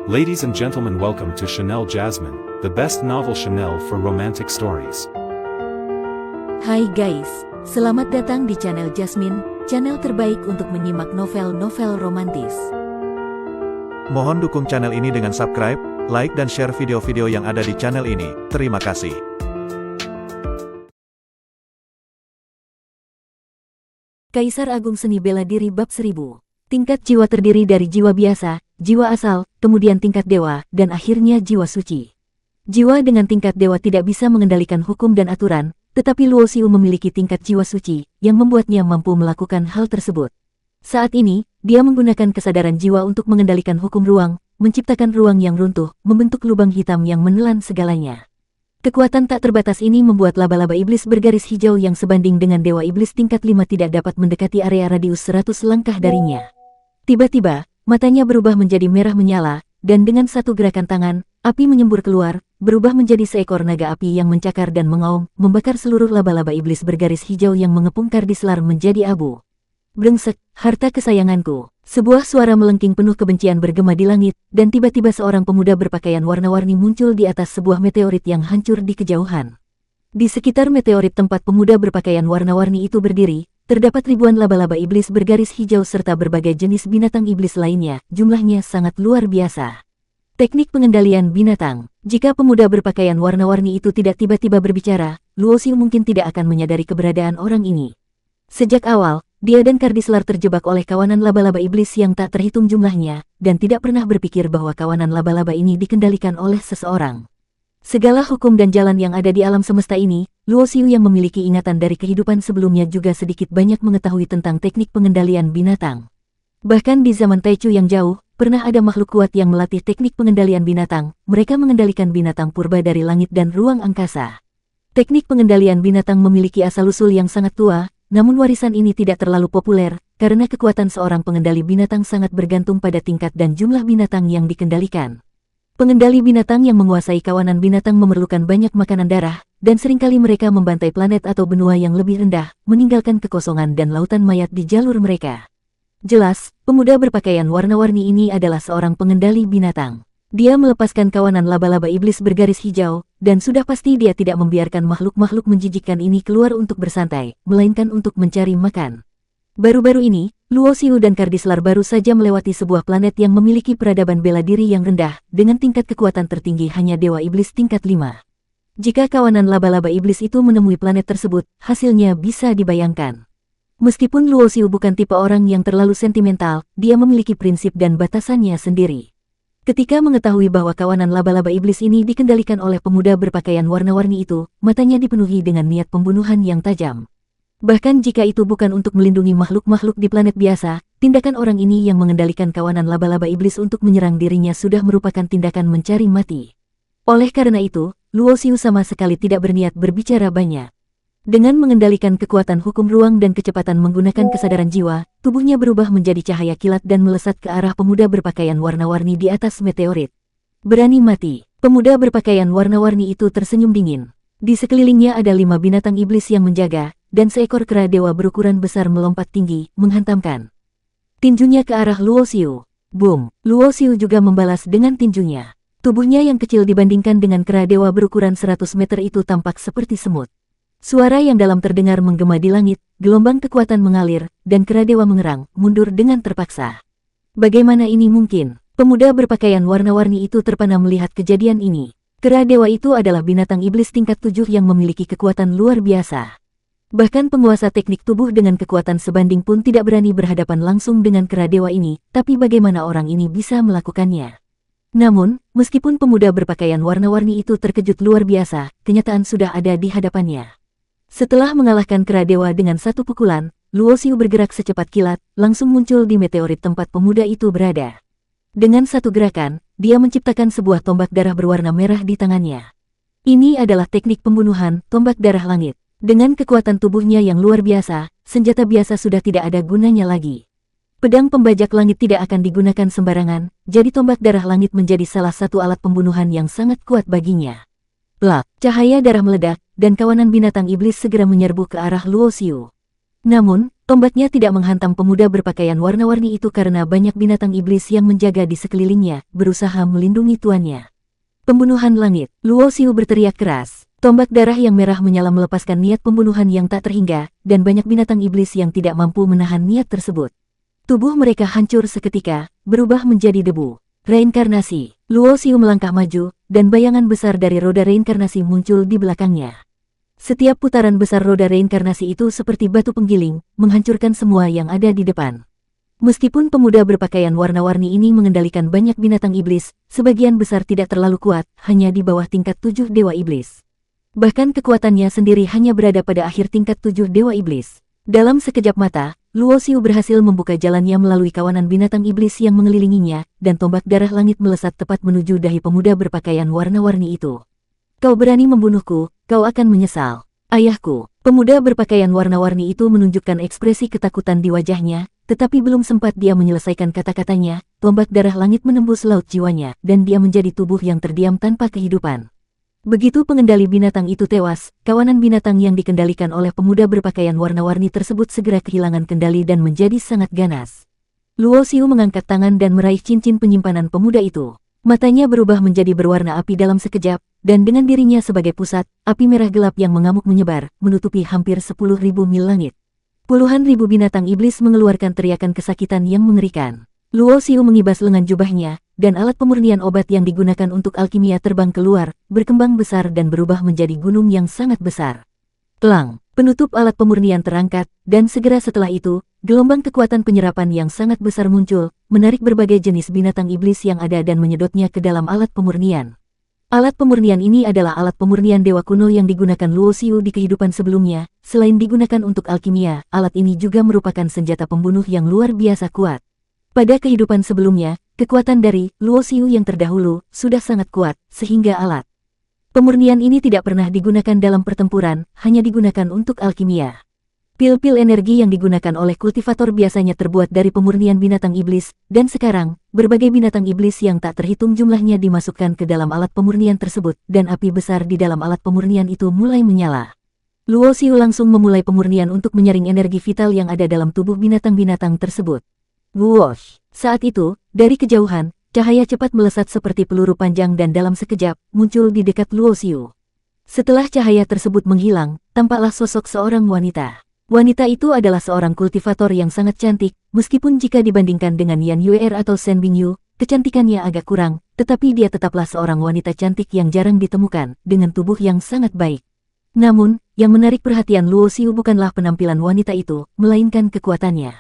Ladies and gentlemen, welcome to Chanel Jasmine, the best novel Chanel for romantic stories. Hai guys, selamat datang di channel Jasmine, channel terbaik untuk menyimak novel-novel romantis. Mohon dukung channel ini dengan subscribe, like dan share video-video yang ada di channel ini. Terima kasih. Kaisar Agung Seni Bela Diri Bab 1000. Tingkat jiwa terdiri dari jiwa biasa, jiwa asal, kemudian tingkat dewa, dan akhirnya jiwa suci. Jiwa dengan tingkat dewa tidak bisa mengendalikan hukum dan aturan, tetapi Luo Xiu memiliki tingkat jiwa suci, yang membuatnya mampu melakukan hal tersebut. Saat ini, dia menggunakan kesadaran jiwa untuk mengendalikan hukum ruang, menciptakan ruang yang runtuh, membentuk lubang hitam yang menelan segalanya. Kekuatan tak terbatas ini membuat laba-laba iblis bergaris hijau yang sebanding dengan dewa iblis tingkat 5 tidak dapat mendekati area radius 100 langkah darinya. Tiba-tiba, matanya berubah menjadi merah menyala, dan dengan satu gerakan tangan, api menyembur keluar, berubah menjadi seekor naga api yang mencakar dan mengaum, membakar seluruh laba-laba iblis bergaris hijau yang mengepung Kardislar menjadi abu. Brengsek, harta kesayanganku. Sebuah suara melengking penuh kebencian bergema di langit, dan tiba-tiba seorang pemuda berpakaian warna-warni muncul di atas sebuah meteorit yang hancur di kejauhan. Di sekitar meteorit tempat pemuda berpakaian warna-warni itu berdiri, terdapat ribuan laba-laba iblis bergaris hijau serta berbagai jenis binatang iblis lainnya, jumlahnya sangat luar biasa. Teknik pengendalian binatang. Jika pemuda berpakaian warna-warni itu tidak tiba-tiba berbicara, Luo Xiu mungkin tidak akan menyadari keberadaan orang ini. Sejak awal, dia dan Kardislar terjebak oleh kawanan laba-laba iblis yang tak terhitung jumlahnya, dan tidak pernah berpikir bahwa kawanan laba-laba ini dikendalikan oleh seseorang. Segala hukum dan jalan yang ada di alam semesta ini, Luo Xiu yang memiliki ingatan dari kehidupan sebelumnya juga sedikit banyak mengetahui tentang teknik pengendalian binatang. Bahkan di zaman Taichu yang jauh, pernah ada makhluk kuat yang melatih teknik pengendalian binatang. Mereka mengendalikan binatang purba dari langit dan ruang angkasa. Teknik pengendalian binatang memiliki asal-usul yang sangat tua, namun warisan ini tidak terlalu populer, karena kekuatan seorang pengendali binatang sangat bergantung pada tingkat dan jumlah binatang yang dikendalikan. Pengendali binatang yang menguasai kawanan binatang memerlukan banyak makanan darah, dan seringkali mereka membantai planet atau benua yang lebih rendah, meninggalkan kekosongan dan lautan mayat di jalur mereka. Jelas, pemuda berpakaian warna-warni ini adalah seorang pengendali binatang. Dia melepaskan kawanan laba-laba iblis bergaris hijau, dan sudah pasti dia tidak membiarkan makhluk-makhluk menjijikkan ini keluar untuk bersantai, melainkan untuk mencari makan. Baru-baru ini, Luo Xiu dan Kardislar baru saja melewati sebuah planet yang memiliki peradaban bela diri yang rendah, dengan tingkat kekuatan tertinggi hanya dewa iblis tingkat 5. Jika kawanan laba-laba iblis itu menemui planet tersebut, hasilnya bisa dibayangkan. Meskipun Luo Xiu bukan tipe orang yang terlalu sentimental, dia memiliki prinsip dan batasannya sendiri. Ketika mengetahui bahwa kawanan laba-laba iblis ini dikendalikan oleh pemuda berpakaian warna-warni itu, matanya dipenuhi dengan niat pembunuhan yang tajam. Bahkan jika itu bukan untuk melindungi makhluk-makhluk di planet biasa, tindakan orang ini yang mengendalikan kawanan laba-laba iblis untuk menyerang dirinya sudah merupakan tindakan mencari mati. Oleh karena itu, Luo Xiu sama sekali tidak berniat berbicara banyak. Dengan mengendalikan kekuatan hukum ruang dan kecepatan menggunakan kesadaran jiwa, tubuhnya berubah menjadi cahaya kilat dan melesat ke arah pemuda berpakaian warna-warni di atas meteorit. Berani mati. Pemuda berpakaian warna-warni itu tersenyum dingin. Di sekelilingnya ada 5 binatang iblis yang menjaga, dan seekor kera dewa berukuran besar melompat tinggi, menghantamkan tinjunya ke arah Luo Xiu. Boom! Luo Xiu juga membalas dengan tinjunya. Tubuhnya yang kecil dibandingkan dengan kera dewa berukuran 100 meter itu tampak seperti semut. Suara yang dalam terdengar menggema di langit, gelombang kekuatan mengalir, dan kera dewa mengerang, mundur dengan terpaksa. Bagaimana ini mungkin? Pemuda berpakaian warna-warni itu terpana melihat kejadian ini. Kera dewa itu adalah binatang iblis tingkat 7 yang memiliki kekuatan luar biasa. Bahkan penguasa teknik tubuh dengan kekuatan sebanding pun tidak berani berhadapan langsung dengan kera dewa ini, tapi bagaimana orang ini bisa melakukannya? Namun, meskipun pemuda berpakaian warna-warni itu terkejut luar biasa, kenyataan sudah ada di hadapannya. Setelah mengalahkan kera dewa dengan satu pukulan, Luo Xiu bergerak secepat kilat, langsung muncul di meteorit tempat pemuda itu berada. Dengan satu gerakan, dia menciptakan sebuah tombak darah berwarna merah di tangannya. Ini adalah teknik pembunuhan, tombak darah langit. Dengan kekuatan tubuhnya yang luar biasa, senjata biasa sudah tidak ada gunanya lagi. Pedang pembajak langit tidak akan digunakan sembarangan, jadi tombak darah langit menjadi salah satu alat pembunuhan yang sangat kuat baginya. Blak, cahaya darah meledak, dan kawanan binatang iblis segera menyerbu ke arah Luo Xiu. Namun, tombaknya tidak menghantam pemuda berpakaian warna-warni itu karena banyak binatang iblis yang menjaga di sekelilingnya, berusaha melindungi tuannya. Pembunuhan langit. Luo Xiu berteriak keras. Tombak darah yang merah menyala melepaskan niat pembunuhan yang tak terhingga, dan banyak binatang iblis yang tidak mampu menahan niat tersebut. Tubuh mereka hancur seketika, berubah menjadi debu. Reinkarnasi. Luo Xiu melangkah maju, dan bayangan besar dari roda reinkarnasi muncul di belakangnya. Setiap putaran besar roda reinkarnasi itu seperti batu penggiling, menghancurkan semua yang ada di depan. Meskipun pemuda berpakaian warna-warni ini mengendalikan banyak binatang iblis, sebagian besar tidak terlalu kuat, hanya di bawah tingkat 7 dewa iblis. Bahkan kekuatannya sendiri hanya berada pada akhir tingkat 7 dewa iblis. Dalam sekejap mata, Luo Xiu berhasil membuka jalannya melalui kawanan binatang iblis yang mengelilinginya, dan tombak darah langit melesat tepat menuju dahi pemuda berpakaian warna-warni itu. Kau berani membunuhku, kau akan menyesal. Ayahku. Pemuda berpakaian warna-warni itu menunjukkan ekspresi ketakutan di wajahnya, tetapi belum sempat dia menyelesaikan kata-katanya, tombak darah langit menembus laut jiwanya, dan dia menjadi tubuh yang terdiam tanpa kehidupan. Begitu pengendali binatang itu tewas, kawanan binatang yang dikendalikan oleh pemuda berpakaian warna-warni tersebut segera kehilangan kendali dan menjadi sangat ganas. Luo Xiu mengangkat tangan dan meraih cincin penyimpanan pemuda itu. Matanya berubah menjadi berwarna api dalam sekejap, dan dengan dirinya sebagai pusat, api merah gelap yang mengamuk menyebar, menutupi hampir 10.000 mil langit. Puluhan ribu binatang iblis mengeluarkan teriakan kesakitan yang mengerikan. Luo Xiu mengibas lengan jubahnya, dan alat pemurnian obat yang digunakan untuk alkimia terbang keluar, berkembang besar dan berubah menjadi gunung yang sangat besar. Kelang, penutup alat pemurnian terangkat, dan segera setelah itu, gelombang kekuatan penyerapan yang sangat besar muncul, menarik berbagai jenis binatang iblis yang ada dan menyedotnya ke dalam alat pemurnian. Alat pemurnian ini adalah alat pemurnian dewa kuno yang digunakan Luo Xiu di kehidupan sebelumnya. Selain digunakan untuk alkimia, alat ini juga merupakan senjata pembunuh yang luar biasa kuat. Pada kehidupan sebelumnya, kekuatan dari Luo Xiu yang terdahulu sudah sangat kuat, sehingga alat pemurnian ini tidak pernah digunakan dalam pertempuran, hanya digunakan untuk alkimia. Pil-pil energi yang digunakan oleh kultivator biasanya terbuat dari pemurnian binatang iblis, dan sekarang, berbagai binatang iblis yang tak terhitung jumlahnya dimasukkan ke dalam alat pemurnian tersebut, dan api besar di dalam alat pemurnian itu mulai menyala. Luo Xiu langsung memulai pemurnian untuk menyaring energi vital yang ada dalam tubuh binatang-binatang tersebut. Whoosh! Saat itu, dari kejauhan, cahaya cepat melesat seperti peluru panjang dan dalam sekejap, muncul di dekat Luo Xiu. Setelah cahaya tersebut menghilang, tampaklah sosok seorang wanita. Wanita itu adalah seorang kultivator yang sangat cantik, meskipun jika dibandingkan dengan Yan Yuer atau Shen Bingyu, kecantikannya agak kurang, tetapi dia tetaplah seorang wanita cantik yang jarang ditemukan, dengan tubuh yang sangat baik. Namun, yang menarik perhatian Luo Xiu bukanlah penampilan wanita itu, melainkan kekuatannya.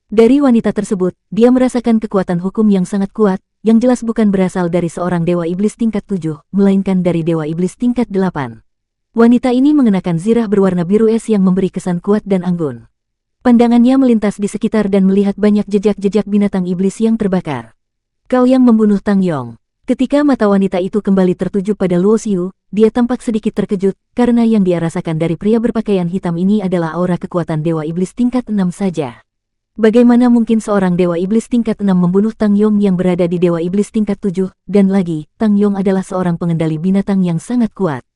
Dari wanita tersebut, dia merasakan kekuatan hukum yang sangat kuat, yang jelas bukan berasal dari seorang dewa iblis tingkat 7, melainkan dari dewa iblis tingkat 8. Wanita ini mengenakan zirah berwarna biru es yang memberi kesan kuat dan anggun. Pandangannya melintas di sekitar dan melihat banyak jejak-jejak binatang iblis yang terbakar. Kau yang membunuh Tang Yong. Ketika mata wanita itu kembali tertuju pada Luo Xiu, dia tampak sedikit terkejut, karena yang dia rasakan dari pria berpakaian hitam ini adalah aura kekuatan dewa iblis tingkat 6 saja. Bagaimana mungkin seorang dewa iblis tingkat 6 membunuh Tang Yong yang berada di dewa iblis tingkat 7, dan lagi, Tang Yong adalah seorang pengendali binatang yang sangat kuat.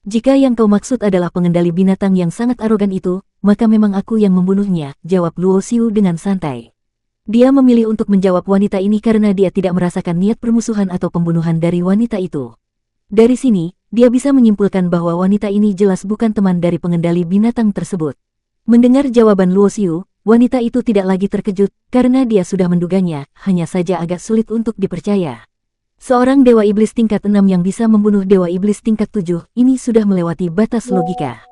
Jika yang kau maksud adalah pengendali binatang yang sangat arogan itu, maka memang aku yang membunuhnya, jawab Luo Xiu dengan santai. Dia memilih untuk menjawab wanita ini karena dia tidak merasakan niat permusuhan atau pembunuhan dari wanita itu. Dari sini, dia bisa menyimpulkan bahwa wanita ini jelas bukan teman dari pengendali binatang tersebut. Mendengar jawaban Luo Xiu, wanita itu tidak lagi terkejut, karena dia sudah menduganya, hanya saja agak sulit untuk dipercaya. Seorang dewa iblis tingkat 6 yang bisa membunuh dewa iblis tingkat 7, ini sudah melewati batas logika.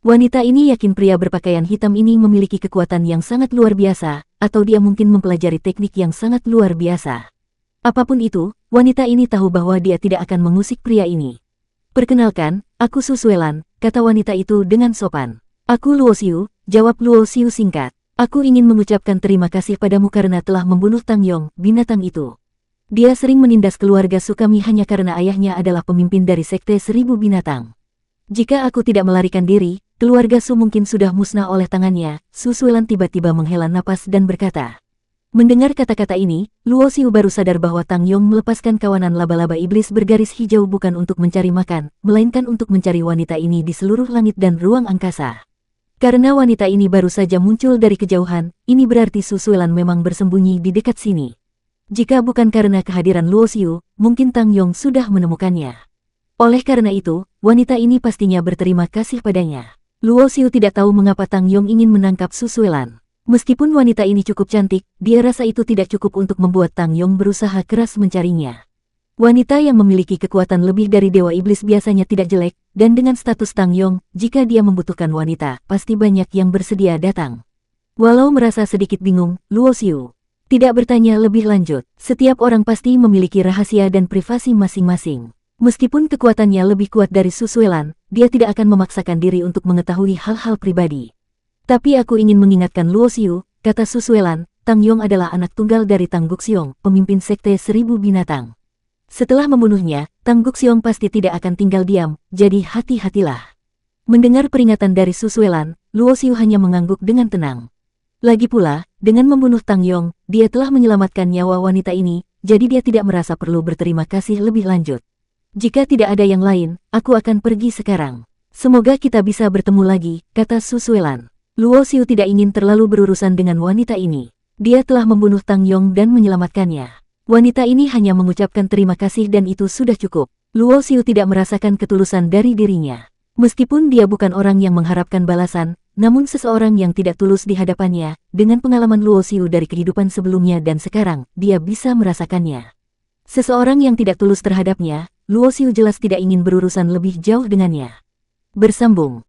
Wanita ini yakin pria berpakaian hitam ini memiliki kekuatan yang sangat luar biasa, atau dia mungkin mempelajari teknik yang sangat luar biasa. Apapun itu, wanita ini tahu bahwa dia tidak akan mengusik pria ini. Perkenalkan, aku Su Suelan, kata wanita itu dengan sopan. Aku Luo Xiu, jawab Luo Xiu singkat. Aku ingin mengucapkan terima kasih padamu karena telah membunuh Tang Yong, binatang itu. Dia sering menindas keluarga Su kami hanya karena ayahnya adalah pemimpin dari sekte 1000 binatang. Jika aku tidak melarikan diri, keluarga Su mungkin sudah musnah oleh tangannya. Su Suelan tiba-tiba menghela napas dan berkata. Mendengar kata-kata ini, Luo Xiu baru sadar bahwa Tang Yong melepaskan kawanan laba-laba iblis bergaris hijau bukan untuk mencari makan, melainkan untuk mencari wanita ini di seluruh langit dan ruang angkasa. Karena wanita ini baru saja muncul dari kejauhan, ini berarti Su Suelan memang bersembunyi di dekat sini. Jika bukan karena kehadiran Luo Xiu, mungkin Tang Yong sudah menemukannya. Oleh karena itu, wanita ini pastinya berterima kasih padanya. Luo Xiu tidak tahu mengapa Tang Yong ingin menangkap Su Suelan. Meskipun wanita ini cukup cantik, dia rasa itu tidak cukup untuk membuat Tang Yong berusaha keras mencarinya. Wanita yang memiliki kekuatan lebih dari Dewa Iblis biasanya tidak jelek, dan dengan status Tang Yong, jika dia membutuhkan wanita, pasti banyak yang bersedia datang. Walau merasa sedikit bingung, Luo Xiu tidak bertanya lebih lanjut. Setiap orang pasti memiliki rahasia dan privasi masing-masing. Meskipun kekuatannya lebih kuat dari Su Suelan, dia tidak akan memaksakan diri untuk mengetahui hal-hal pribadi. Tapi aku ingin mengingatkan Luo Xiu, kata Su Suelan, Tang Yong adalah anak tunggal dari Tang Guxiong, pemimpin sekte 1000 binatang. Setelah membunuhnya, Tang Guxiong pasti tidak akan tinggal diam, jadi hati-hatilah. Mendengar peringatan dari Su Suelan, Luo Xiu hanya mengangguk dengan tenang. Lagi pula, dengan membunuh Tang Yong, dia telah menyelamatkan nyawa wanita ini, jadi dia tidak merasa perlu berterima kasih lebih lanjut. Jika tidak ada yang lain, aku akan pergi sekarang. Semoga kita bisa bertemu lagi, kata Su Suelan. Luo Xiu tidak ingin terlalu berurusan dengan wanita ini. Dia telah membunuh Tang Yong dan menyelamatkannya. Wanita ini hanya mengucapkan terima kasih dan itu sudah cukup. Luo Xiu tidak merasakan ketulusan dari dirinya. Meskipun dia bukan orang yang mengharapkan balasan, namun seseorang yang tidak tulus di hadapannya, dengan pengalaman Luo Xiu dari kehidupan sebelumnya dan sekarang, dia bisa merasakannya. Seseorang yang tidak tulus terhadapnya, Luo Xiu jelas tidak ingin berurusan lebih jauh dengannya. Bersambung.